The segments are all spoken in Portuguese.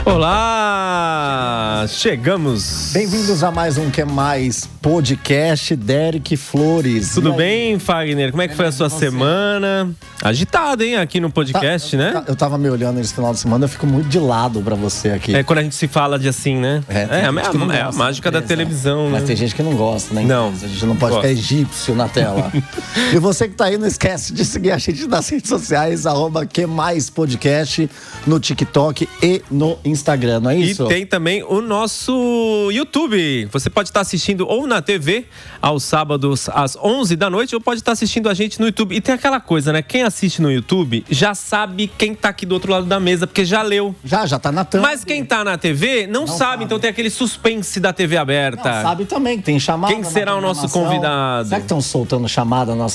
Olá! Chegamos! Bem-vindos a mais um Que Mais podcast, Derek Flores. Tudo bem, Fagner? Como é que foi a sua semana? Agitado, hein, aqui no podcast, né? Eu tava me olhando esse final de semana, eu fico muito de lado pra você aqui. É quando a gente se fala de assim, né? É a mágica da televisão, né? Mas tem gente que não gosta, né? Não. A gente não pode ficar egípcio na tela. E você que tá aí, não esquece de seguir a gente nas redes sociais, @Que Mais Podcast, no TikTok e no Instagram, não é isso? E tem também o nosso YouTube. Você pode estar assistindo ou na TV, aos sábados, às 11 da noite, ou pode estar assistindo a gente no YouTube. E tem aquela coisa, né? Quem assiste no YouTube já sabe quem tá aqui do outro lado da mesa, porque já leu. Já tá na thumb. Mas quem tá na TV não sabe, então tem aquele suspense da TV aberta. Não, sabe também que tem chamada. Quem será o nosso convidado? Será que estão soltando chamada na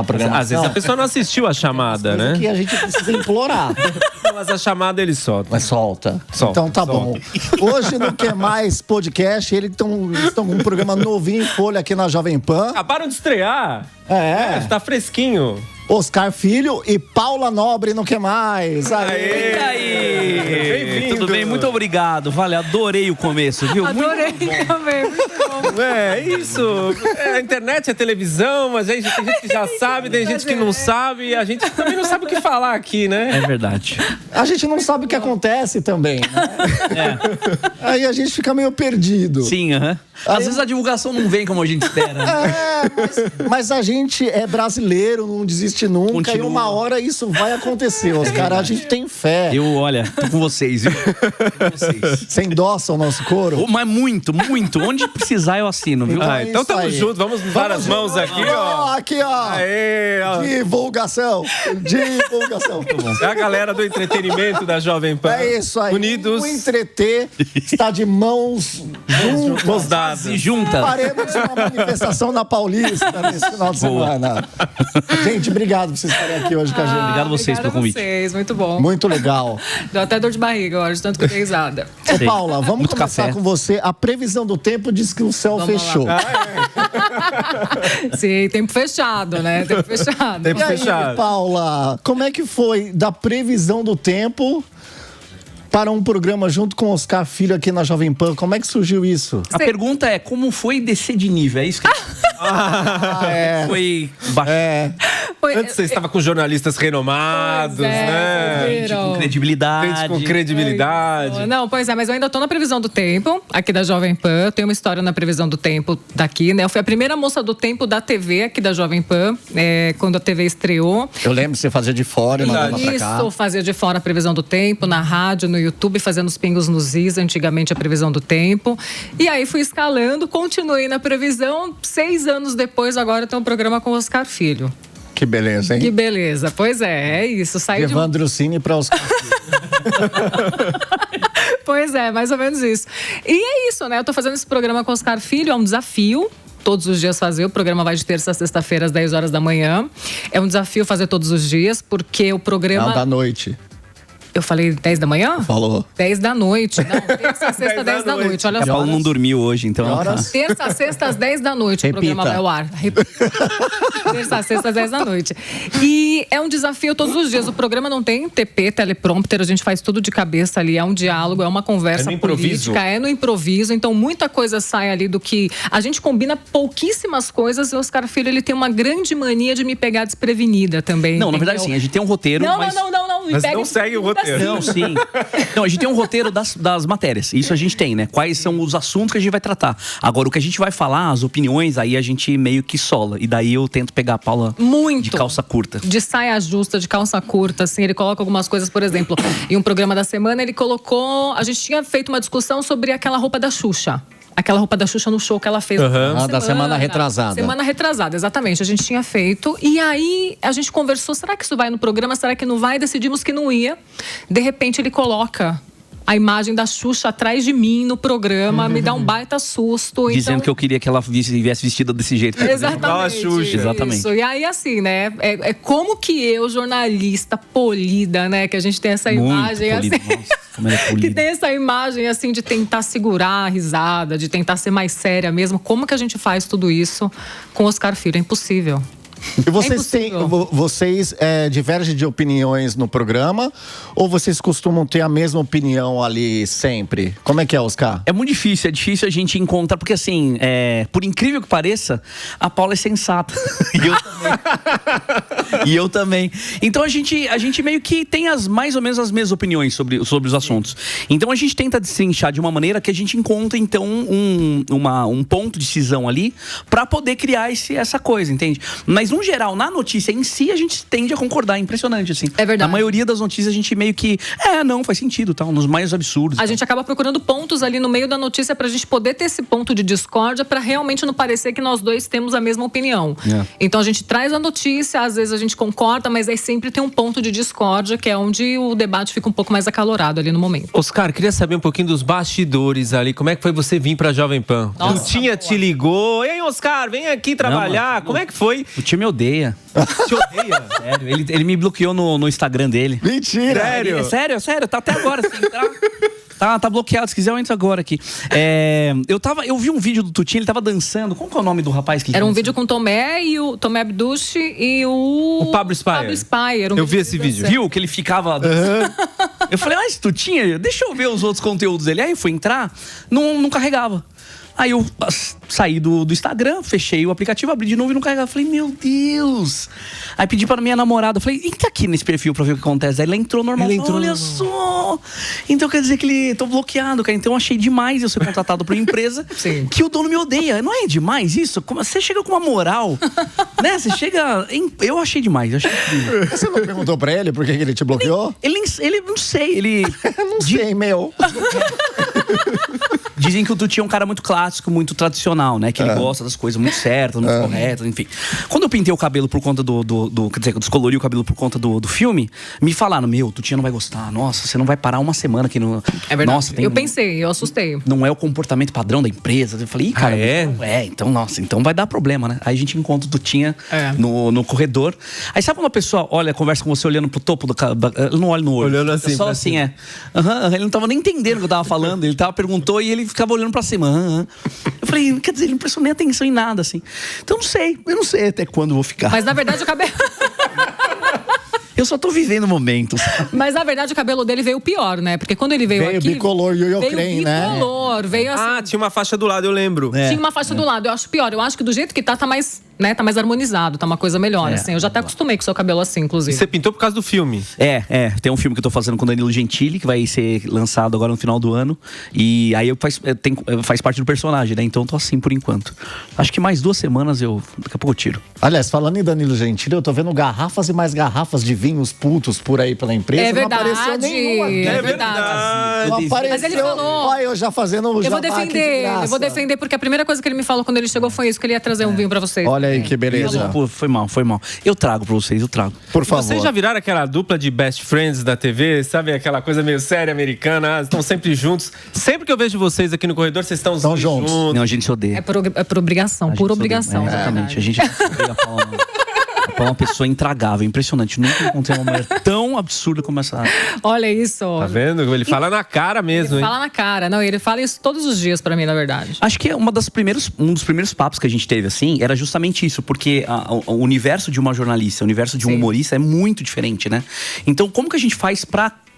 programação? Às vezes a pessoa não assistiu a chamada, né? Que a gente precisa implorar. Mas a chamada ele solta. Mas solta. Então tá bom. Hoje no Que Mais Podcast, eles estão com um programa novinho em folha aqui na Jovem Pan. Acabaram de estrear. Tá fresquinho. Oscar Filho e Paula Nobre no Que Mais. Aê! E aí? Tudo bem? Muito obrigado. Vale, adorei o começo, viu? Adorei também, muito bom. É isso. A internet, a televisão, mas tem gente que já sabe, tem gente que não sabe. E a gente também não sabe o que falar aqui, né? É verdade. A gente não sabe o que acontece também, né? Aí a gente fica meio perdido. Sim, Às vezes a divulgação não vem como a gente espera. Mas a gente é brasileiro, não desiste nunca. Continua. E uma hora isso vai acontecer, Oscar. A gente tem fé. Olha, tô com vocês, viu? Você endossa o nosso coro? Mas muito, muito. Onde precisar eu assino, viu? Então tamo junto. Vamos dar as mãos aqui, ó. Aqui, ó. Aê, ó. Divulgação. É a galera do entretenimento da Jovem Pan. É isso aí. Unidos. O Entreter está de mãos dadas. Se junta. Faremos uma manifestação na Paulista nesse final de semana. Gente, obrigado por vocês estarem aqui hoje com a gente. Obrigado a vocês pelo convite. Muito bom. Muito legal. Deu até dor de barriga agora, de tanto que eu dei risada. Ô, Paula, vamos Muito começar café. com você. A previsão do tempo diz que o céu fechou. Sim, tempo fechado, né? Tempo fechado. Tempo E aí, fechado. Paula, como é que foi da previsão do tempo para um programa junto com o Oscar Filho aqui na Jovem Pan? Como é que surgiu isso? A pergunta é, como foi descer de nível? É isso que... Foi baixo. Antes você estava com jornalistas renomados, né? Gente Com credibilidade. Gente com credibilidade. Não, pois é, mas eu ainda tô na previsão do tempo, aqui da Jovem Pan. Eu tenho uma história na previsão do tempo daqui, né? Eu fui a primeira moça do tempo da TV aqui da Jovem Pan, quando a TV estreou. Eu lembro que você fazia de fora e mandava pra cá. Isso, fazia de fora a previsão do tempo, na rádio, no YouTube, fazendo os pingos nos is, antigamente a previsão do tempo. E aí fui escalando, continuei na previsão. 6 anos depois, agora tem um programa com o Oscar Filho. Que beleza, hein? Que beleza. Pois é isso. Saí de Evandro Cine para Oscar Filho. Pois é, mais ou menos isso. E é isso, né? Eu tô fazendo esse programa com o Oscar Filho, é um desafio. Todos os dias fazer, o programa vai de terça a sexta-feira às 10 horas da manhã. É um desafio fazer todos os dias, porque o programa... Não, da noite. Eu falei 10 da manhã? Falou. 10 da noite. Não, terça a sexta, 10 da noite. Olha A só. Paula não dormiu hoje, então... Terça a sexta às 10 da noite. Repita. O programa vai ao ar. Terça a sexta às 10 da noite. E é um desafio todos os dias. O programa não tem TP, teleprompter. A gente faz tudo de cabeça ali. É um diálogo, é uma conversa política. É no improviso. Então, muita coisa sai ali do que... A gente combina pouquíssimas coisas. E o Oscar Filho, ele tem uma grande mania de me pegar desprevenida também. Não, na verdade, sim. A gente tem um roteiro, Não. Mas não segue o roteiro. Não, sim. Não, a gente tem um roteiro das matérias. Isso a gente tem, né? Quais são os assuntos que a gente vai tratar. Agora, o que a gente vai falar, as opiniões, aí a gente meio que sola. E daí eu tento pegar a Paula de calça curta. De saia justa, de calça curta, assim. Ele coloca algumas coisas, por exemplo, em um programa da semana, ele colocou... A gente tinha feito uma discussão sobre aquela roupa da Xuxa. Aquela roupa da Xuxa no show que ela fez. Da semana retrasada. Semana retrasada, exatamente. A gente tinha feito. E aí, a gente conversou. Será que isso vai no programa? Será que não vai? Decidimos que não ia. De repente, ele coloca a imagem da Xuxa atrás de mim no programa. Me dá um baita susto. Dizendo que eu queria que ela viesse vestida desse jeito. Exatamente. Igual a Xuxa. Exatamente. Isso. E aí, assim, né? É como que eu, jornalista polida, né? Que a gente tem essa imagem polida. assim. Nossa, como ela é polida. Que tem essa imagem, assim, de tentar segurar a risada, de tentar ser mais séria mesmo. Como que a gente faz tudo isso com Oscar Filho? É impossível. E vocês divergem de opiniões no programa ou vocês costumam ter a mesma opinião ali sempre? Como é que é, Oscar? É muito difícil, a gente encontrar, porque assim, por incrível que pareça, a Paula é sensata. E eu também. Então a gente meio que tem mais ou menos as mesmas opiniões sobre os assuntos. Então a gente tenta destrinchar de uma maneira que a gente encontra, então, um ponto de cisão ali pra poder criar essa coisa, entende? Mas, no geral, na notícia em si, a gente tende a concordar. É impressionante, assim. É verdade. Na maioria das notícias, a gente meio que... não, faz sentido, tal, nos mais absurdos. A gente acaba procurando pontos ali no meio da notícia pra gente poder ter esse ponto de discórdia pra realmente não parecer que nós dois temos a mesma opinião. Então, a gente traz a notícia, às vezes a gente concorda, mas aí sempre tem um ponto de discórdia, que é onde o debate fica um pouco mais acalorado ali no momento. Oscar, queria saber um pouquinho dos bastidores ali. Como é que foi você vir pra Jovem Pan? Tutinha te ligou. Ei, Oscar, vem aqui trabalhar. Como é que foi? O time me odeia. Te odeia? Sério, ele me bloqueou no Instagram dele. Mentira! Sério, tá até agora. Se entrar, tá bloqueado. Se quiser, eu entro agora aqui. Eu vi um vídeo do Tutinha, ele tava dançando. Qual que é o nome do rapaz que Era um vídeo com o Tomé e o Tomé Abduch e o Pablo Spyer. Eu vi esse vídeo. Viu que ele ficava... Eu falei, mas Tutinha, deixa eu ver os outros conteúdos dele. Aí eu fui entrar, não carregava. Aí eu saí do Instagram, fechei o aplicativo, abri de novo e não carregava. Falei, meu Deus! Aí pedi pra minha namorada, falei, entra aqui nesse perfil pra ver o que acontece. Aí ela entrou normal. Olha só! Então quer dizer que ele... Tô bloqueado, cara. Então eu achei demais eu ser contratado por uma empresa que o dono me odeia. Não é demais isso? Você chega com uma moral, né? Você chega... Eu achei demais. Você não perguntou pra ele por que ele te bloqueou? Ele não sei, ele... não sei, meu. Dizem que o Tuti é um cara muito clássico, muito tradicional, né? Que ele gosta das coisas muito certas, muito corretas, enfim. Quando eu pintei o cabelo por conta quer dizer, descolori o cabelo por conta do filme, me falaram, o Tutinha não vai gostar. Nossa, você não vai parar uma semana aqui no... É verdade. Nossa, eu assustei. Não é o comportamento padrão da empresa. Eu falei, cara... Então vai dar problema, né? Aí a gente encontra o Tutinha no corredor. Aí sabe quando a pessoa conversa com você olhando pro topo do... Ele não olha no olho. Olhando assim. Só assim, ele não tava nem entendendo o que eu tava falando. Ele perguntou e ele ficava olhando pra cima. Eu falei, quer dizer, ele não prestou nem atenção em nada, assim. Então eu não sei até quando eu vou ficar. Mas na verdade o cabelo... Eu só tô vivendo momentos. Mas na verdade o cabelo dele veio pior, né? Porque quando ele veio aqui... Veio bicolor, veio bicolor, veio assim... tinha uma faixa do lado, eu lembro. Tinha uma faixa do lado, eu acho pior. Eu acho que do jeito que tá mais... Tá mais harmonizado, tá uma coisa melhor, assim. Eu já até acostumei com o seu cabelo assim, inclusive. E você pintou por causa do filme? Tem um filme que eu tô fazendo com o Danilo Gentili, que vai ser lançado agora no final do ano. E aí faz parte do personagem, né? Então eu tô assim por enquanto. Acho que mais 2 semanas daqui a pouco eu tiro. Aliás, falando em Danilo Gentili, eu tô vendo garrafas e mais garrafas de vinhos putos por aí pela empresa. É verdade. Não apareceu nenhuma. É verdade. Não apareceu. Mas ele falou... Olha, eu já fazendo o jabá Eu vou defender, porque a primeira coisa que ele me falou quando ele chegou foi isso, que ele ia trazer um vinho pra vocês. Olha aí que beleza. Pô, foi mal. Eu trago pra vocês, Por favor. Vocês já viraram aquela dupla de best friends da TV? Sabe aquela coisa meio séria americana? Estão sempre juntos. Sempre que eu vejo vocês aqui no corredor, vocês estão juntos. Não, a gente se odeia. É por obrigação, pura obrigação. Exatamente. A gente odeia a Paula. É uma pessoa intragável, impressionante. Nunca encontrei uma mulher tão absurda como essa. Olha isso. Tá vendo? Ele fala na cara mesmo, Fala na cara. Não, ele fala isso todos os dias pra mim, na verdade. Acho que um dos primeiros papos que a gente teve, assim, era justamente isso. Porque o universo de uma jornalista, o universo de um humorista é muito diferente, né? Então, como que a gente faz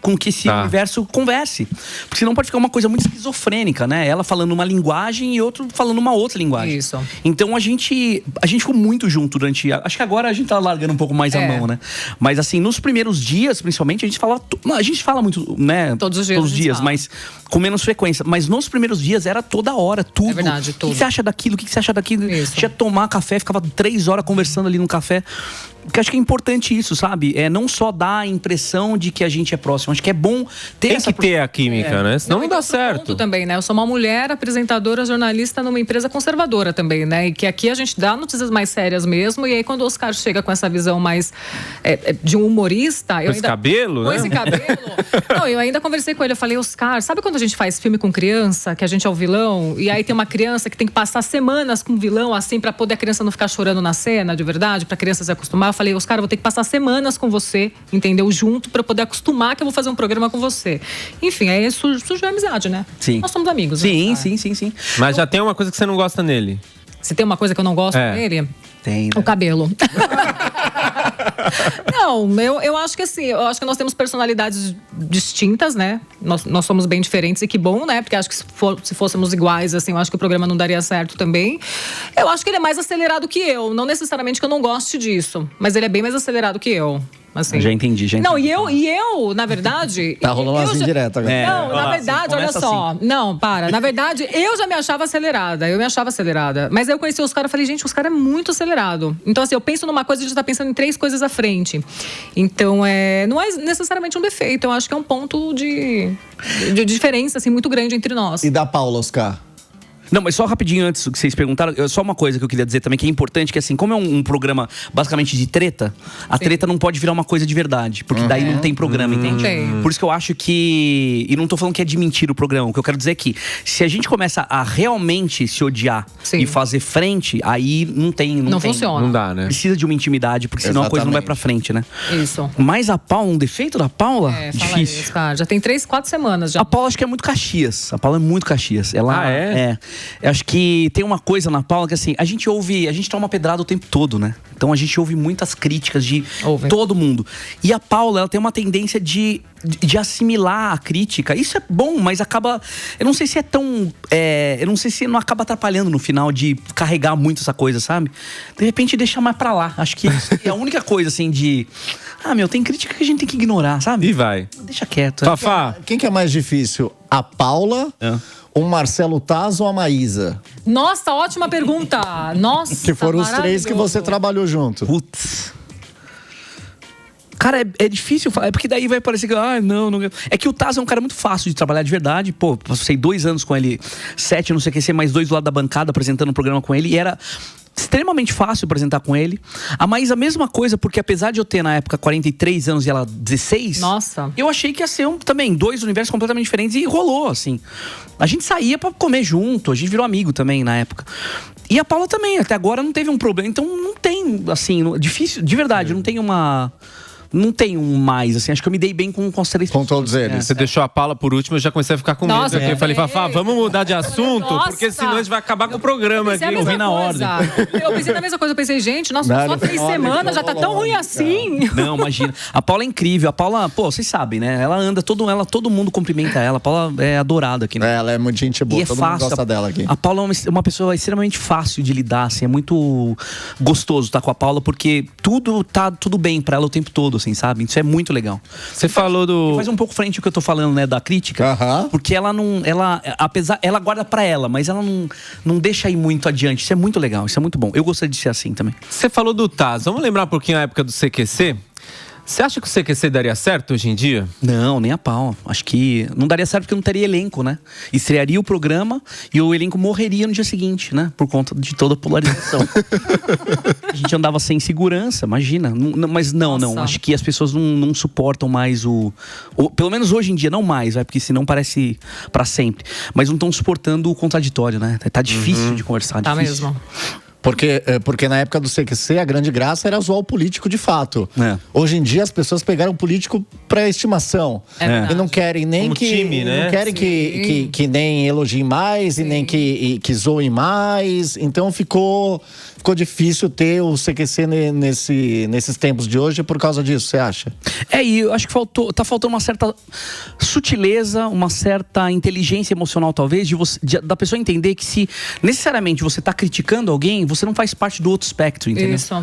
com que esse universo converse? Porque senão pode ficar uma coisa muito esquizofrênica, né? Ela falando uma linguagem e outro falando uma outra linguagem. Isso. Então a gente ficou muito junto durante... Acho que agora a gente tá largando um pouco mais a mão, né? Mas assim, nos primeiros dias, principalmente, a gente fala muito, né? Todos os dias, mas com menos frequência. Mas nos primeiros dias era toda hora, tudo. É verdade, tudo. O que você acha daquilo? O que você acha daquilo? Isso. Tinha que tomar café, ficava 3 horas conversando ali no café. Porque acho que é importante isso, sabe? Não só dar a impressão de que a gente é próximo. Acho que é bom ter ter a química, né? Senão não dá certo. Também, né? Eu sou uma mulher apresentadora, jornalista numa empresa conservadora também, né? E que aqui a gente dá notícias mais sérias mesmo. E aí quando o Oscar chega com essa visão mais de um humorista... Com esse cabelo, né? Com esse cabelo. Não, eu ainda conversei com ele. Eu falei, Oscar, sabe quando a gente faz filme com criança, que a gente é o vilão? E aí tem uma criança que tem que passar semanas com o vilão, assim, pra poder a criança não ficar chorando na cena, de verdade, pra criança se acostumar. Eu falei, Oscar, eu vou ter que passar semanas com você, entendeu? Junto, pra poder acostumar que eu vou fazer um programa com você. Enfim, aí surgiu a amizade, né? Sim. Nós somos amigos. Sim, né? sim. Mas já tem uma coisa que você não gosta nele. Se tem uma coisa que eu não gosto dele... Tem, né? O cabelo. Não, eu acho que assim, eu acho que nós temos personalidades distintas, né? Nós somos bem diferentes e que bom, né? Porque acho que se fôssemos iguais, assim, eu acho que o programa não daria certo também. Eu acho que ele é mais acelerado que eu. Não necessariamente que eu não goste disso, mas ele é bem mais acelerado que eu. Assim. Já entendi. Não, e eu, na verdade... Tá rolando umas indiretas agora. Não, na verdade, olha só. Assim. Não, para. Na verdade, eu já me achava acelerada. Mas aí eu conheci os caras e falei, gente, os caras é muito acelerado. Então, assim, eu penso numa coisa e já tá pensando em 3 coisas à frente. Então, não é necessariamente um defeito. Eu acho que é um ponto de diferença, assim, muito grande entre nós. E da Paula, Oscar? Não, mas só rapidinho antes do que vocês perguntaram, só uma coisa que eu queria dizer também que é importante, que assim, como é um programa basicamente de treta, a treta não pode virar uma coisa de verdade, porque daí não tem programa, entende? Por isso que eu acho que, e não tô falando que é de mentira o programa, o que eu quero dizer é que se a gente começa a realmente se odiar e fazer frente, aí não tem. Não funciona. Não dá, né? Precisa de uma intimidade, porque senão a coisa não vai pra frente, né? Isso. Mas a Paula, um defeito da Paula, difícil. Isso, cara. Já tem 3, 4 semanas já. A Paula acho que é muito Caxias. A Paula é muito Caxias. Ela é. Eu acho que tem uma coisa na Paula que assim, a gente toma pedrada o tempo todo, né? Então a gente ouve muitas críticas de todo mundo. E a Paula, ela tem uma tendência de assimilar a crítica. Isso é bom, mas acaba... Eu não sei se é tão... eu não sei se não acaba atrapalhando no final de carregar muito essa coisa, sabe? De repente deixa mais pra lá. Acho que isso é a única coisa, assim, de... tem crítica que a gente tem que ignorar, sabe? E vai. Deixa quieto. Fafá. Quem que é mais difícil? A Paula, o Marcelo Taz ou a Maísa? Nossa, ótima pergunta. Nossa, que foram os 3 que você trabalhou junto. Putz. Cara, é difícil falar. É porque daí vai parecer que... não. É que o Taz é um cara muito fácil de trabalhar de verdade. Pô, passei 2 anos com ele. 7, não sei o que, mais 2 do lado da bancada, apresentando um programa com ele. E era... extremamente fácil apresentar com ele. A Maísa, a mesma coisa, porque apesar de eu ter na época 43 anos e ela 16, nossa, eu achei que ia ser também 2 universos completamente diferentes e rolou, assim. A gente saía pra comer junto, a gente virou amigo também na época. E a Paula também, até agora não teve um problema. Então não tem, assim, difícil, de verdade, não tem uma... Não tem um mais, assim, acho que eu me dei bem com os 3 com todos eles. Você deixou a Paula por último, eu já comecei a ficar com medo. Nossa, Eu falei, Fafá, vamos mudar de assunto, porque senão a gente vai acabar com o programa aqui. Eu vi na ordem. Eu pensei na mesma coisa, eu pensei, gente, nossa, só 3 semanas, já tá tão ruim assim. Não, imagina. A Paula é incrível, a Paula, pô, vocês sabem, né? Ela anda, todo mundo cumprimenta ela. A Paula é adorada aqui, né? Ela é muito gente boa, e todo fácil. mundo gosta dela aqui. A Paula é uma pessoa extremamente fácil de lidar, assim, é muito gostoso estar com a Paula, porque tá tudo bem pra ela o tempo todo, assim, sabe? Isso é muito legal. Você falou do... Faz um pouco frente o que eu tô falando, né, da crítica. Porque ela não... Ela guarda pra ela, mas ela não deixa ir muito adiante. Isso é muito legal, isso é muito bom. Eu gostaria de ser assim também. Você falou do Taz. Vamos lembrar um pouquinho a época do CQC? Você acha que o CQC daria certo hoje em dia? Não, nem a pau. Acho que não daria certo porque não teria elenco, né? Estrearia o programa e o elenco morreria no dia seguinte, né? Por conta de toda a polarização. A gente andava sem segurança, imagina. Mas não. Acho que as pessoas não suportam mais pelo menos hoje em dia, não mais, vai, porque senão parece pra sempre. Mas não estão suportando o contraditório, né? Tá difícil de conversar. Tá difícil. mesmo. Porque na época do CQC, a grande graça era zoar o político de fato. Hoje em dia, as pessoas pegaram o político pra estimação. E não querem nem como que... time, né? Não querem que nem elogiem mais e nem que zoem mais. Então ficou difícil ter o CQC nesses tempos de hoje por causa disso, você acha? E eu acho que tá faltando uma certa sutileza, uma certa inteligência emocional, talvez, da pessoa entender que se necessariamente você tá criticando alguém, você não faz parte do outro espectro, entendeu? Isso.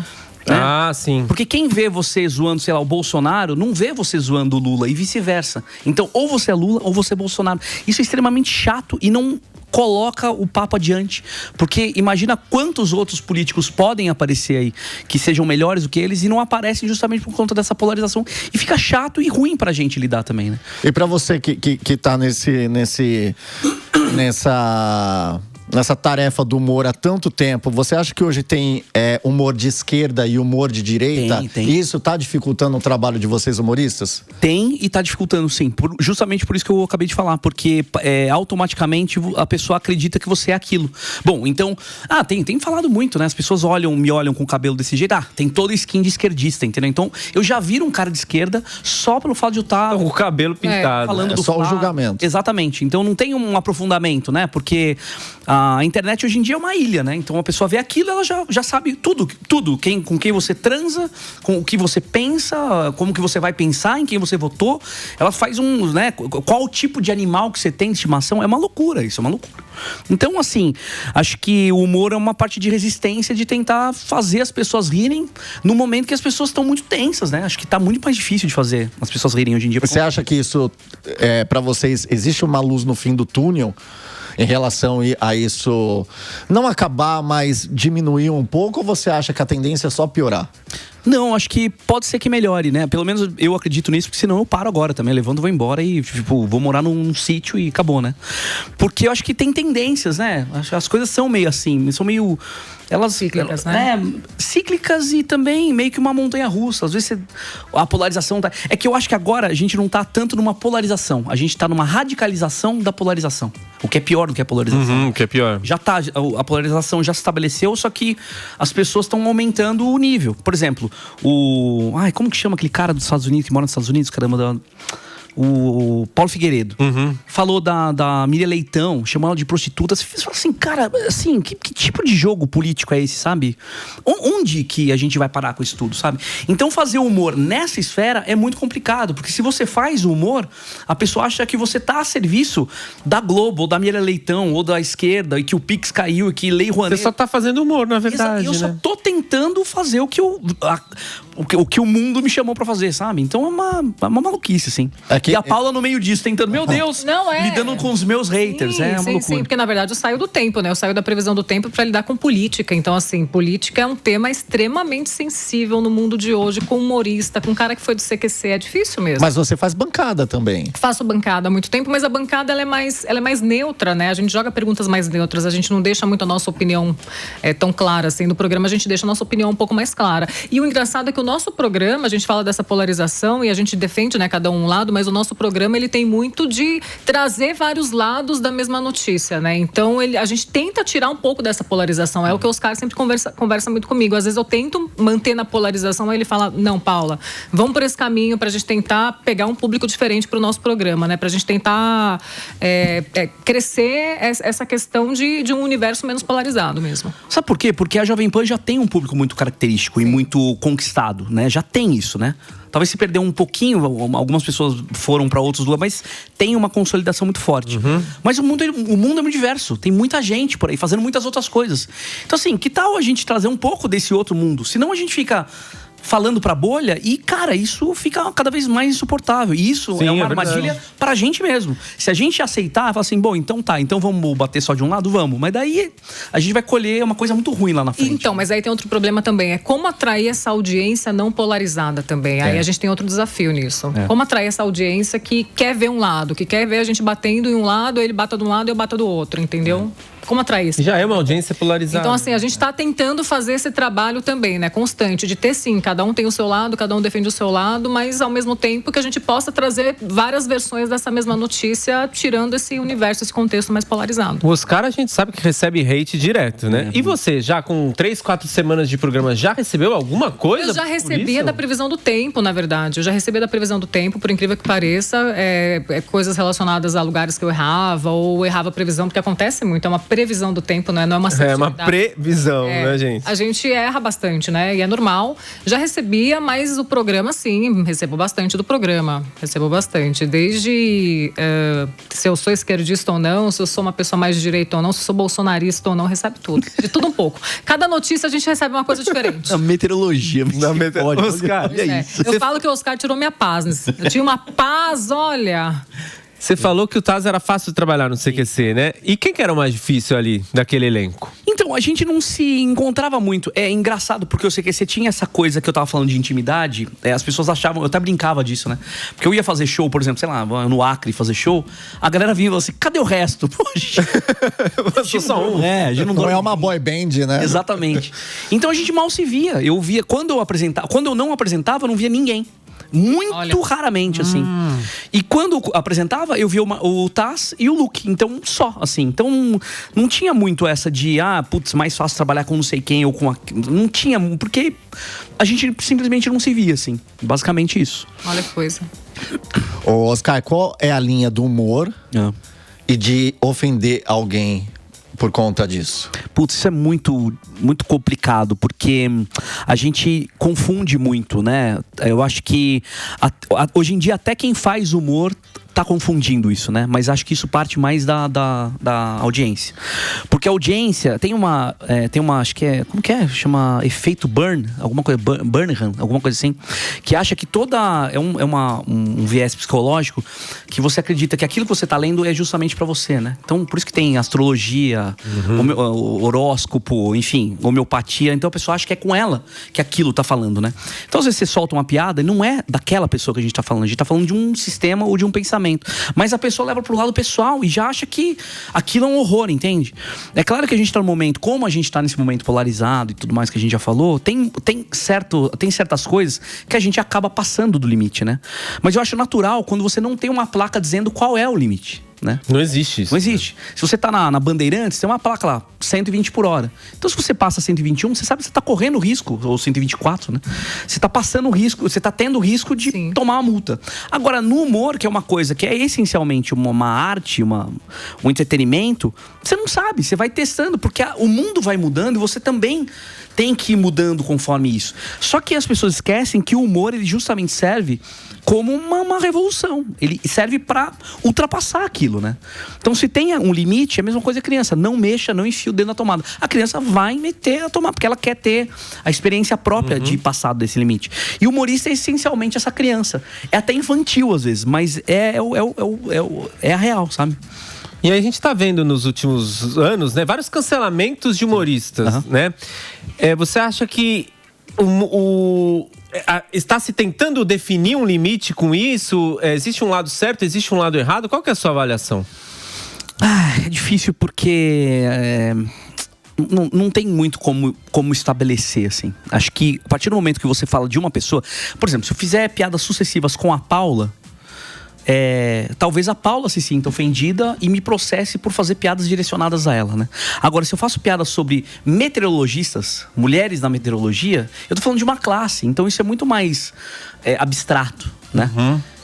Né? Sim. Porque quem vê você zoando, sei lá, o Bolsonaro, não vê você zoando o Lula e vice-versa. Então, ou você é Lula ou você é Bolsonaro. Isso é extremamente chato e não coloca o papo adiante. Porque imagina quantos outros políticos podem aparecer aí que sejam melhores do que eles e não aparecem justamente por conta dessa polarização. E fica chato e ruim pra gente lidar também, né? E pra você que tá nessa tarefa do humor há tanto tempo, você acha que hoje tem humor de esquerda e humor de direita? Tem. E isso tá dificultando o trabalho de vocês humoristas? Tem e tá dificultando, sim. Justamente por isso que eu acabei de falar. Porque automaticamente a pessoa acredita que você é aquilo. Bom, então... tem falado muito, né? As pessoas me olham com o cabelo desse jeito. Tem todo skin de esquerdista, entendeu? Então, eu já viro um cara de esquerda só pelo fato de eu estar... o cabelo pintado. Falando do só o julgamento. Exatamente. Então, não tem um aprofundamento, né? Porque... a internet hoje em dia é uma ilha, né? Então a pessoa vê aquilo, ela já sabe tudo. Com quem você transa, com o que você pensa, como que você vai pensar, em quem você votou. Ela faz né? Qual o tipo de animal que você tem de estimação. É uma loucura, isso é uma loucura. Então, assim, acho que o humor é uma parte de resistência de tentar fazer as pessoas rirem no momento que as pessoas estão muito tensas, né? Acho que tá muito mais difícil de fazer as pessoas rirem hoje em dia. Você acha que isso, pra vocês, existe uma luz no fim do túnel em relação a isso não acabar, mas diminuir um pouco? Ou você acha que a tendência é só piorar? Não, acho que pode ser que melhore, né? Pelo menos eu acredito nisso, porque senão eu paro agora também. Levanto, vou embora e, tipo, vou morar num sítio e acabou, né? Porque eu acho que tem tendências, né? As coisas são meio assim, são meio... Elas cíclicas, né? Cíclicas e também meio que uma montanha-russa. Às vezes a polarização tá... É que eu acho que agora a gente não tá tanto numa polarização. A gente tá numa radicalização da polarização. O que é pior do que a polarização. O que é pior. Já tá, a polarização já se estabeleceu, só que as pessoas estão aumentando o nível. Por exemplo, como que chama aquele cara dos Estados Unidos, que mora nos Estados Unidos, caramba, o Paulo Figueiredo falou da Miriam Leitão, chamou ela de prostituta. Você fala assim, cara, assim, que tipo de jogo político é esse, sabe? Onde que a gente vai parar com isso tudo, sabe? Então fazer humor nessa esfera é muito complicado, porque se você faz o humor, a pessoa acha que você tá a serviço da Globo, ou da Miriam Leitão, ou da esquerda, e que o Pix caiu, e que Lei Rouanet... Você só tá fazendo humor, na verdade, Eu só tô tentando fazer o que o mundo me chamou pra fazer, sabe? Então é uma maluquice, assim. E a Paula no meio disso, tentando, meu Deus, lidando com os meus haters. É uma loucura. Sim, porque na verdade eu saio do tempo, né? Eu saio da previsão do tempo pra lidar com política. Então, assim, política é um tema extremamente sensível no mundo de hoje, com humorista, com cara que foi do CQC. É difícil mesmo. Mas você faz bancada também. Faço bancada há muito tempo, mas a bancada ela é mais neutra, né? A gente joga perguntas mais neutras, a gente não deixa muito a nossa opinião tão clara, assim. No programa a gente deixa a nossa opinião um pouco mais clara. E o engraçado é que o nosso programa, a gente fala dessa polarização e a gente defende, né, cada um lado, mas o nosso programa, ele tem muito de trazer vários lados da mesma notícia, né? Então, a gente tenta tirar um pouco dessa polarização. É o que o Oscar sempre conversa muito comigo. Às vezes eu tento manter na polarização, aí ele fala, não, Paula, vamos por esse caminho pra gente tentar pegar um público diferente pro nosso programa, né? Pra gente tentar crescer essa questão de um universo menos polarizado mesmo. Sabe por quê? Porque a Jovem Pan já tem um público muito característico e muito conquistado, né? Já tem isso, né? Talvez se perdeu um pouquinho, algumas pessoas foram para outros lugares, mas tem uma consolidação muito forte. Mas o mundo é muito diverso, tem muita gente por aí fazendo muitas outras coisas. Então, assim, que tal a gente trazer um pouco desse outro mundo? Senão a gente fica falando pra bolha e, cara, isso fica cada vez mais insuportável. E isso é uma armadilha pra gente mesmo. Se a gente aceitar, fala assim, bom, então tá, então vamos bater só de um lado? Vamos. Mas daí a gente vai colher uma coisa muito ruim lá na frente. Então, mas aí tem outro problema também, é como atrair essa audiência não polarizada também. Aí a gente tem outro desafio nisso. Como atrair essa audiência que quer ver um lado, que quer ver a gente batendo em um lado, ele bata de um lado e eu bato do outro, entendeu? Como atrair isso? Já é uma audiência polarizada. Então, assim, a gente está tentando fazer esse trabalho também, né? Constante, de ter sim, cada um tem o seu lado, cada um defende o seu lado, mas ao mesmo tempo que a gente possa trazer várias versões dessa mesma notícia, tirando esse universo, esse contexto mais polarizado. O Oscar, a gente sabe que recebe hate direto, né? E você, já com 3, 4 semanas de programa, já recebeu alguma coisa? Eu já recebia da previsão do tempo, na verdade. Eu já recebia da previsão do tempo, por incrível que pareça, coisas relacionadas a lugares que eu errava, ou errava a previsão, porque acontece muito, é uma previsão do tempo, né? Não é uma É uma previsão, né, gente? A gente erra bastante, né? E é normal. Já recebia, mas o programa, sim, recebo bastante do programa. Recebo bastante. Desde se eu sou esquerdista ou não, se eu sou uma pessoa mais de direita ou não, se eu sou bolsonarista ou não, recebe tudo. De tudo um pouco. Cada notícia a gente recebe uma coisa diferente. A meteorologia. Oscar, Eu falo que o Oscar tirou minha paz. Eu tinha uma paz, olha... Você falou que o Taz era fácil de trabalhar no CQC, né? E quem que era o mais difícil ali, daquele elenco? Então, a gente não se encontrava muito. É engraçado, porque o CQC tinha essa coisa que eu tava falando de intimidade. As pessoas achavam, eu até brincava disso, né? Porque eu ia fazer show, por exemplo, sei lá, no Acre fazer show. A galera vinha e falava assim, cadê o resto? Poxa. Sou só um. A gente não é uma boy band, né? Exatamente. Então a gente mal se via. Eu via, quando eu não apresentava, eu não via ninguém. Muito raramente, assim. E quando apresentava, eu via o Taz e o Luke. Então, só, assim. Então, não tinha muito essa de, mais fácil trabalhar com não sei quem ou com... Não tinha, porque a gente simplesmente não se via, assim. Basicamente isso. Olha que coisa. Ô, Oscar, qual é a linha do humor e de ofender alguém por conta disso? Putz, isso é muito, muito complicado, porque a gente confunde muito, né? Eu acho que hoje em dia até quem faz humor tá confundindo isso, né? Mas acho que isso parte mais da audiência. Porque a audiência tem uma acho que é, como que é? Chama efeito Burn, alguma coisa, Burnham, alguma coisa assim, que acha que um viés psicológico, que você acredita que aquilo que você tá lendo é justamente pra você, né? Então, por isso que tem astrologia, horóscopo, enfim, homeopatia. Então a pessoa acha que é com ela que aquilo tá falando, né? Então, às vezes você solta uma piada e não é daquela pessoa que a gente tá falando. A gente tá falando de um sistema ou de um pensamento. Mas a pessoa leva pro lado pessoal e já acha que aquilo é um horror, entende? É claro que a gente tá no momento, como a gente tá nesse momento polarizado e tudo mais que a gente já falou, tem certas coisas que a gente acaba passando do limite, né? Mas eu acho natural quando você não tem uma placa dizendo qual é o limite, né? Não existe isso. Não existe. Se você tá na Bandeirantes, tem uma placa lá, 120 por hora. Então, se você passa 121, você sabe que você tá correndo risco, ou 124, né? Você tá passando risco, você tá tendo risco de tomar uma multa. Agora, no humor, que é uma coisa que é essencialmente uma arte, um entretenimento, você não sabe, você vai testando, porque o mundo vai mudando e você também tem que ir mudando conforme isso. Só que as pessoas esquecem que o humor, ele justamente serve como uma revolução. Ele serve para ultrapassar aquilo, né? Então, se tem um limite, é a mesma coisa que a criança. Não mexa, não enfia o dedo na tomada. A criança vai meter a tomada, porque ela quer ter a experiência própria de passar desse limite. E o humorista é essencialmente essa criança. É até infantil, às vezes, mas é a real, sabe? E aí a gente tá vendo nos últimos anos, né, vários cancelamentos de humoristas, né? Você acha que está se tentando definir um limite com isso? Existe um lado certo, existe um lado errado? Qual que é a sua avaliação? É difícil porque não tem muito como estabelecer, assim. Acho que a partir do momento que você fala de uma pessoa... Por exemplo, se eu fizer piadas sucessivas com a Paula... talvez a Paula se sinta ofendida e me processe por fazer piadas direcionadas a ela, né? Agora, se eu faço piadas sobre meteorologistas, mulheres na meteorologia, eu tô falando de uma classe, então isso é muito mais abstrato, né?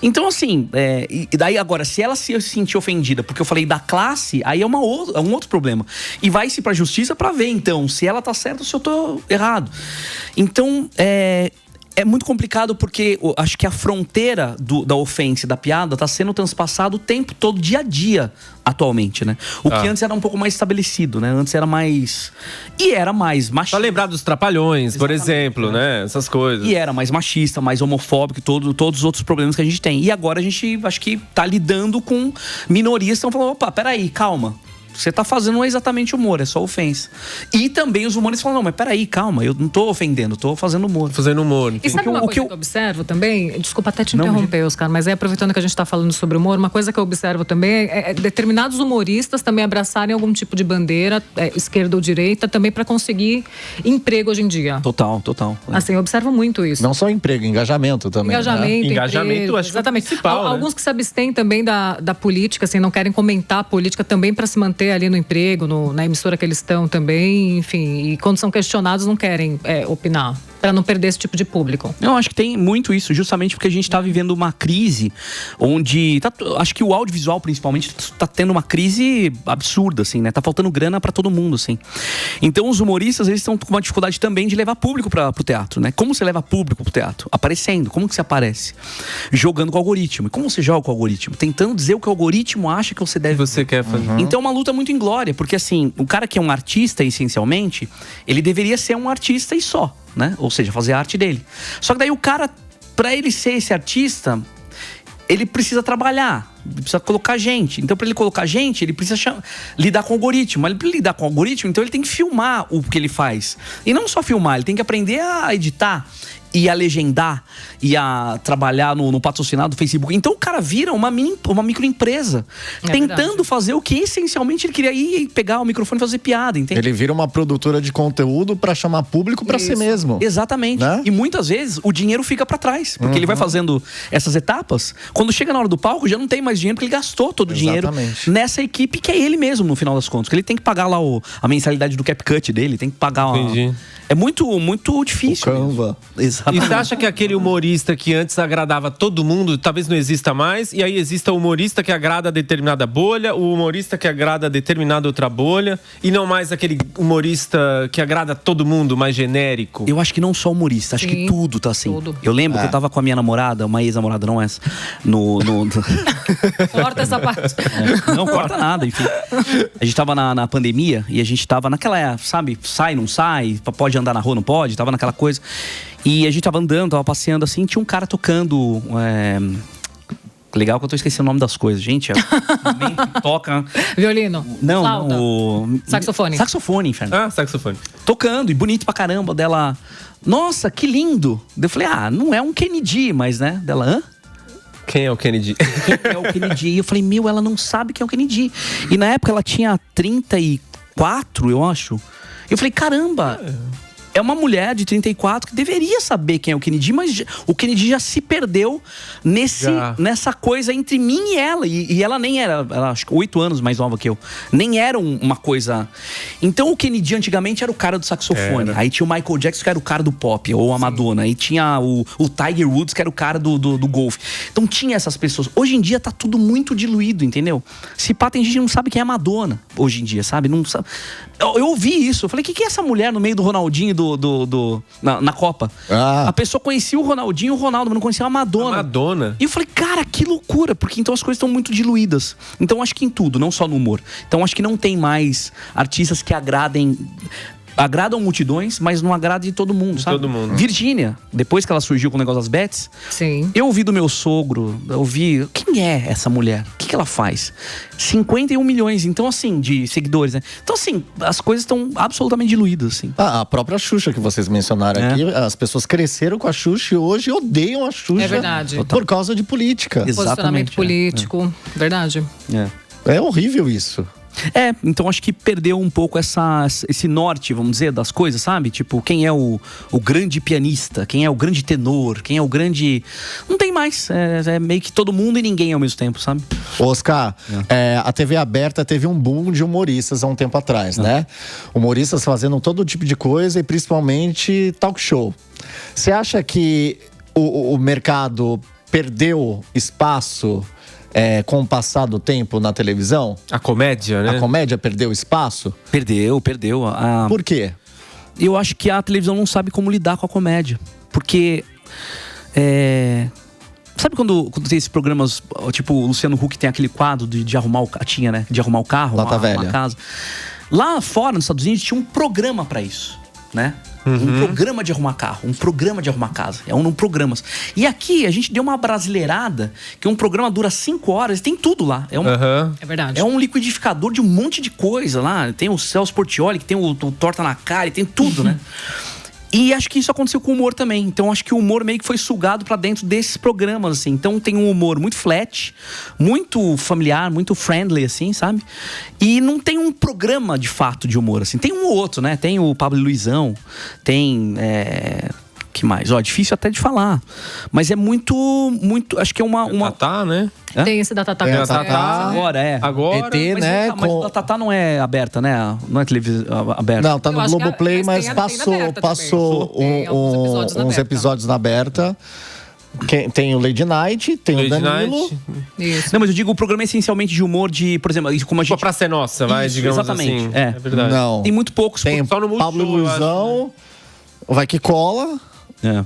Então, assim, e daí agora, se ela se sentir ofendida porque eu falei da classe, aí é um outro problema. E vai-se pra justiça pra ver, então, se ela tá certa ou se eu tô errado. Então, é muito complicado porque acho que a fronteira da ofensa e da piada tá sendo transpassada o tempo todo, dia a dia, atualmente, né? O que antes era um pouco mais estabelecido, né? Antes era mais... E era mais machista. Pra lembrar dos Trapalhões, por exemplo, né? Essas coisas. E era mais machista, mais homofóbico, todos os outros problemas que a gente tem. E agora a gente, acho que tá lidando com minorias que estão falando, opa, peraí, calma. Você tá fazendo não é exatamente humor, é só ofensa. E também os humoristas falam, não, mas peraí, calma, eu não tô ofendendo, tô fazendo humor. Fazendo humor. E sabe uma coisa que eu observo também? Desculpa até te interromper, Oscar, mas aproveitando que a gente tá falando sobre humor, uma coisa que eu observo também é determinados humoristas também abraçarem algum tipo de bandeira, esquerda ou direita, também para conseguir emprego hoje em dia. Total. Assim, eu observo muito isso. Não só emprego, engajamento também. Engajamento, acho que é exatamente. Principal, alguns que se abstêm também da política, assim, não querem comentar a política também para se manter ali no emprego, na emissora que eles estão também, enfim. E quando são questionados, não querem opinar, para não perder esse tipo de público. Eu acho que tem muito isso, justamente porque a gente está vivendo uma crise onde... acho que o audiovisual, principalmente, está tendo uma crise absurda, assim, né? Tá faltando grana para todo mundo, assim. Então, os humoristas, eles estão com uma dificuldade também de levar público pro teatro, né? Como você leva público pro teatro? Aparecendo. Como que você aparece? Jogando com o algoritmo. E como você joga com o algoritmo? Tentando dizer o que o algoritmo acha que você deve... Você quer fazer. Então, é uma luta muito inglória, porque, assim, o cara que é um artista, essencialmente, ele deveria ser um artista e só, né? Ou seja, fazer a arte dele. Só que daí o cara, pra ele ser esse artista, ele precisa trabalhar, ele precisa colocar gente. Então, pra ele colocar gente, ele precisa lidar com o algoritmo. Mas pra ele lidar com o algoritmo, então ele tem que filmar o que ele faz. E não só filmar, ele tem que aprender a editar e a legendar e a trabalhar no patrocinado do Facebook. Então o cara vira uma microempresa tentando fazer o que essencialmente ele queria ir pegar o microfone e fazer piada, entende? Ele vira uma produtora de conteúdo pra chamar público pra si mesmo. Exatamente. Né? E muitas vezes o dinheiro fica pra trás, porque ele vai fazendo essas etapas. Quando chega na hora do palco, já não tem mais esse dinheiro porque ele gastou todo o dinheiro nessa equipe que é ele mesmo, no final das contas. Porque ele tem que pagar lá a mensalidade do CapCut dele, tem que pagar... Entendi. É muito, muito difícil. O Canva. Exatamente. E você acha que aquele humorista que antes agradava todo mundo, talvez não exista mais, e aí exista o humorista que agrada a determinada bolha, o humorista que agrada a determinada outra bolha, e não mais aquele humorista que agrada a todo mundo, mais genérico? Eu acho que não só humorista, acho que tudo tá assim. Tudo. Eu lembro que eu tava com a minha namorada, uma ex-namorada, não essa, Corta essa parte. Não corta nada, enfim. A gente tava na pandemia e a gente tava naquela, sabe, sai, não sai, pode andar na rua, não pode, tava naquela coisa. E a gente tava andando, tava passeando assim, tinha um cara tocando... Legal que eu tô esquecendo o nome das coisas, gente. Toca... Violino? Não, flauta. não. Saxofone. Saxofone, inferno. Ah, saxofone. Tocando, e bonito pra caramba. Dela, nossa, que lindo. Eu falei, não é um Kennedy, mas né? Dela, hã? Quem é o Kennedy? Quem é o Kennedy? E eu falei, ela não sabe quem é o Kennedy. E na época ela tinha 34, eu acho. Eu falei, caramba... É uma mulher de 34 que deveria saber quem é o Kennedy, mas o Kennedy já se perdeu nessa coisa entre mim e ela. E ela nem era, ela acho que 8 anos mais nova que eu. Nem era uma coisa... Então o Kennedy antigamente era o cara do saxofone. Aí tinha o Michael Jackson que era o cara do pop, ou a Madonna. Aí tinha o Tiger Woods que era o cara do golfe. Então tinha essas pessoas. Hoje em dia tá tudo muito diluído, entendeu? Se pá, tem gente que não sabe quem é a Madonna hoje em dia, sabe? Não sabe. Eu ouvi isso, eu falei, o que é essa mulher no meio do Ronaldinho na Copa? A pessoa conhecia o Ronaldinho e o Ronaldo, mas não conhecia a Madonna. E eu falei, cara, que loucura, porque então as coisas estão muito diluídas. Então acho que em tudo, não só no humor. Então acho que não tem mais artistas que agradam multidões, mas não agradam de todo mundo, sabe? Todo mundo. Virgínia, depois que ela surgiu com o negócio das bets, eu ouvi do meu sogro, quem é essa mulher? O que ela faz? 51 milhões, então assim, de seguidores, né? Então assim, as coisas estão absolutamente diluídas, assim. A própria Xuxa que vocês mencionaram aqui, as pessoas cresceram com a Xuxa e hoje odeiam a Xuxa. É verdade. Por causa de política. Posicionamento político. Verdade. É horrível isso. Então acho que perdeu um pouco esse norte, vamos dizer, das coisas, sabe? Tipo, quem é o grande pianista? Quem é o grande tenor? Quem é o grande... Não tem mais. É meio que todo mundo e ninguém ao mesmo tempo, sabe? Oscar, a TV aberta teve um boom de humoristas há um tempo atrás, né? Humoristas fazendo todo tipo de coisa e principalmente talk show. Você acha que o mercado perdeu espaço... com o passar do tempo na televisão? A comédia, né? A comédia perdeu espaço? Perdeu. Por quê? Eu acho que a televisão não sabe como lidar com a comédia. Porque... Sabe quando tem esses programas, tipo o Luciano Huck tem aquele quadro de arrumar o carro, Lata Velha. Uma casa. Lá fora, nos Estados Unidos, tinha um programa pra isso, né? Um programa de arrumar carro, um programa de arrumar casa. Um programas. E aqui a gente deu uma brasileirada, que um programa dura 5 horas, tem tudo lá. É verdade. É um liquidificador de um monte de coisa lá. Tem o Celso Portiolli, que tem o Torta na Cara, tem tudo, né? E acho que isso aconteceu com o humor também. Então acho que o humor meio que foi sugado pra dentro desses programas, assim. Então tem um humor muito flat, muito familiar, muito friendly, assim, sabe? E não tem um programa de fato de humor, assim. Tem um ou outro, né? Tem o Pablo e Luizão, tem... que mais? Difícil até de falar. Mas é muito... Acho que é uma... Tatá, né? Tem esse da Tatá. Agora. ET, mas, né? Mas a Tatá não é aberta, né? Não é televisão aberta. Não, tá no Globoplay, mas passou uns episódios na aberta. Tem o Lady Night, tem o Danilo. Isso. Não, mas eu digo o programa é essencialmente de humor de, por exemplo, como a gente... Pra ser nossa, digamos exatamente, assim. É verdade. Não. Tem muito poucos. Tem só no Pablo Luizão, Vai Que Cola.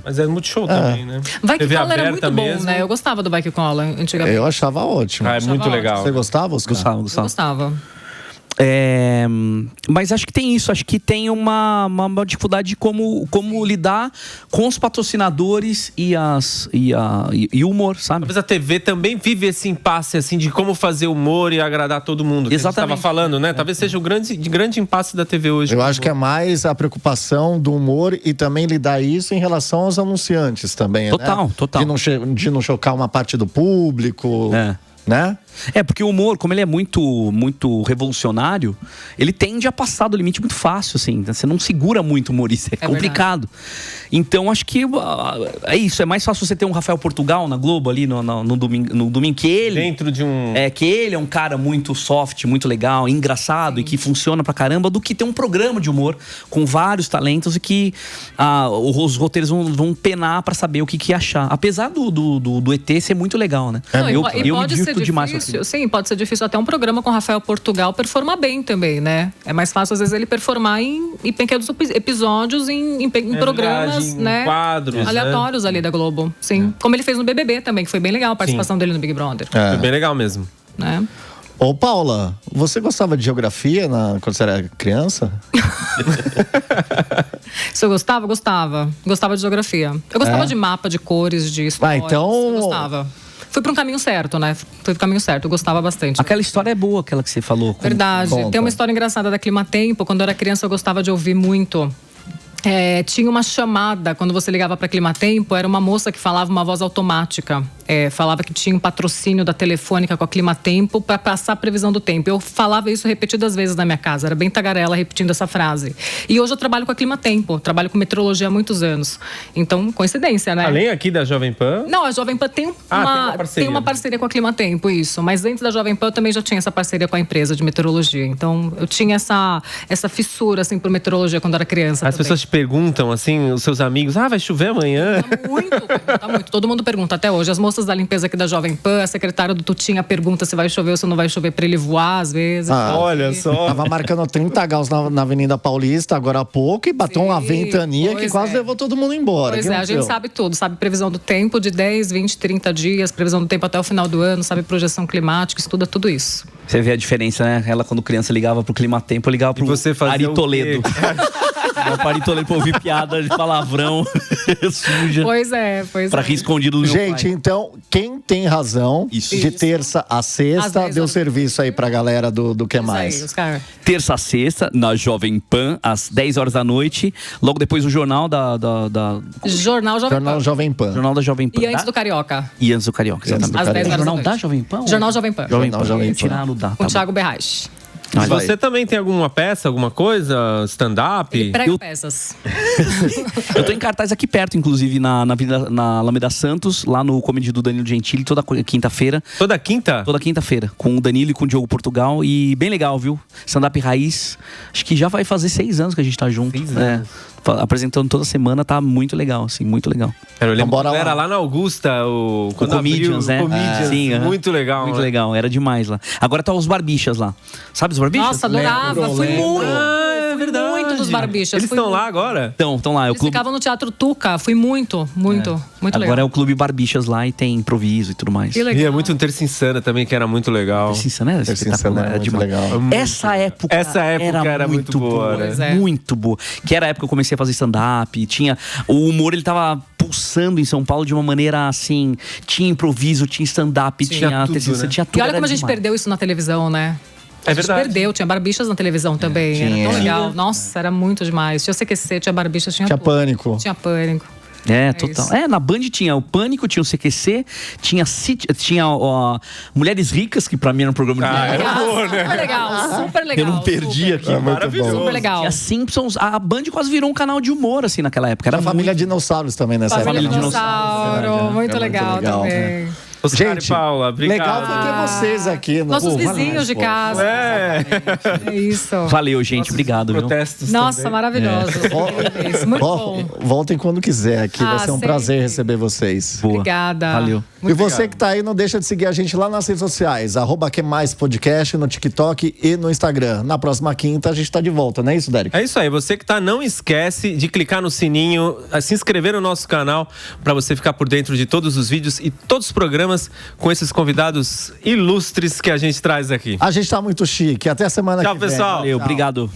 Mas é muito show também, né? Vai Que Cola era muito bom, né? Eu gostava do Vai Que Cola antigamente. Eu achava ótimo. É muito legal. Você gostava, Oscar? Gostava. Eu gostava. Mas acho que tem isso, acho que tem uma dificuldade de como lidar com os patrocinadores e o humor, sabe? Talvez a TV também vive esse impasse assim de como fazer humor e agradar todo mundo. Que exatamente. A gente estava falando, né? Talvez seja o grande impasse da TV hoje. Eu acho que é mais a preocupação do humor e também lidar isso em relação aos anunciantes também, total. De não chocar uma parte do público. né? Porque o humor, como ele é muito revolucionário, ele tende a passar do limite muito fácil, assim. Você não segura muito o humorista, é complicado. Então, acho que é isso. É mais fácil você ter um Rafael Portugal na Globo ali no domingo, que ele... Dentro de um... que ele é um cara muito soft, muito legal, engraçado e que funciona pra caramba, do que ter um programa de humor com vários talentos e que os roteiros vão penar pra saber o que achar. Apesar do ET ser muito legal, né? Eu me divirto demais. Sim, pode ser difícil até um programa com Rafael Portugal performar bem também, né? É mais fácil, às vezes, ele performar em pequenos episódios, em programas, né? Quadros, aleatórios ali da Globo. Sim. Como ele fez no BBB também, que foi bem legal a participação dele no Big Brother. Foi bem legal mesmo. Né? Ô, Paula, você gostava de geografia quando você era criança? Se eu gostava? Gostava. Gostava de geografia. Eu gostava de mapa, de cores, de história. Então... Eu gostava. Fui para um caminho certo, né? Fui pro caminho certo, eu gostava bastante. Aquela história é boa, aquela que você falou. Verdade. Tem uma história engraçada da Climatempo. Quando eu era criança, eu gostava de ouvir muito. Tinha uma chamada, quando você ligava para Climatempo, era uma moça que falava uma voz automática. Falava que tinha um patrocínio da Telefônica com a Climatempo para passar a previsão do tempo. Eu falava isso repetidas vezes na minha casa, era bem tagarela repetindo essa frase. E hoje eu trabalho com a Climatempo, trabalho com meteorologia há muitos anos. Então, coincidência, né? Além aqui da Jovem Pan? Não, a Jovem Pan tem uma parceria com a Climatempo, isso. Mas antes da Jovem Pan eu também já tinha essa parceria com a empresa de meteorologia. Então, eu tinha essa fissura, assim, por meteorologia quando era criança. As pessoas te perguntam, assim, os seus amigos, vai chover amanhã? Pergunta muito. Todo mundo pergunta até hoje. As moças da limpeza aqui da Jovem Pan, a secretária do Tutinha pergunta se vai chover ou se não vai chover pra ele voar, às vezes. Olha só. Tava marcando 30 graus na Avenida Paulista agora há pouco e bateu uma ventania que quase levou todo mundo embora. Pois a gente sabe tudo. Sabe previsão do tempo de 10, 20, 30 dias, previsão do tempo até o final do ano, sabe projeção climática, estuda tudo isso. Você vê a diferença, né? Ela, quando criança, ligava pro Climatempo, ligava pro Ari Toledo. Ari Toledo pra ouvir piada de palavrão suja. Pois é. Pra rir escondido do meu pai. Gente, então, quem tem razão, de terça a sexta, deu serviço aí pra galera do Que Mais. Isso aí, terça a sexta, na Jovem Pan, às 10 horas da noite. Logo depois o jornal Jornal Jovem Pan. Jornal da Jovem Pan. E antes do Carioca. Exatamente. Às 10 horas Jornal da da Jovem Pan? Jornal Jovem Pan. Tiraram o da. Com o Thiago Berraich. Você também tem alguma peça, alguma coisa? Stand-up? Ele prega peças. Eu tô em cartaz aqui perto, inclusive, na Alameda Santos, lá no Comedy do Danilo Gentili, toda quinta-feira. Toda quinta? Toda quinta-feira, com o Danilo e com o Diogo Portugal. E bem legal, viu? Stand-up raiz. Acho que já vai fazer 6 anos que a gente tá junto. 6 anos. Apresentando toda semana, tá muito legal, assim, muito legal. Eu lembro que era lá na Augusta, o Comedians, né? Comedians, sim, muito legal. Muito legal, era demais lá. Agora tá os Barbichas lá. Sabe os Barbichas? Nossa, adorava, fui muito. É verdade. Muito dos Barbichas. Eles estão lá agora? Estão lá. Eles ficavam no Teatro Tuca, fui muito legal. Agora é o Clube Barbichas lá e tem improviso e tudo mais. Que legal. E é muito um Terça Insana também, que era muito legal. Terça Insana era espetacular, era demais. Legal. Essa época era muito boa, né? Muito boa. Que era a época que eu comecei a fazer stand-up. O humor, ele tava pulsando em São Paulo de uma maneira assim. Tinha improviso, tinha stand-up, tinha tudo, né? tinha tudo. E olha como a gente perdeu isso na televisão, né? É verdade. A gente perdeu, tinha Barbichas na televisão também. Era tão legal. Nossa, era muito demais. Tinha CQC, tinha Barbichas, tinha tudo. Pânico. Tinha Pânico. Total. Na Band tinha o Pânico, tinha o CQC, tinha Mulheres Ricas, que pra mim era um programa de era bom, né? Super legal, super legal. Eu não perdi aqui. Maravilhoso. Super legal. Tinha Simpsons, a Band quase virou um canal de humor, assim, naquela época. Era a família Dinossauros também nessa época. Família Dinossauro, muito legal também. Oscar e Paula, obrigado. Legal foi ter vocês aqui. Nossos vizinhos de casa. É isso. Valeu, gente. Obrigado. Protestos Nossa, também. maravilhoso. Muito bom. Voltem quando quiser aqui. Vai ser um sempre. prazer receber vocês. Boa. Obrigada. Valeu. E você que tá aí, não deixa de seguir a gente lá nas redes sociais. @QMaisPodcast no TikTok e no Instagram. Na próxima quinta a gente tá de volta, não é isso, Derek? É isso aí. Você que tá, não esquece de clicar no sininho, se inscrever no nosso canal para você ficar por dentro de todos os vídeos e todos os programas com esses convidados ilustres que a gente traz aqui. A gente tá muito chique. Até a semana que vem. Tchau, pessoal. Valeu, obrigado.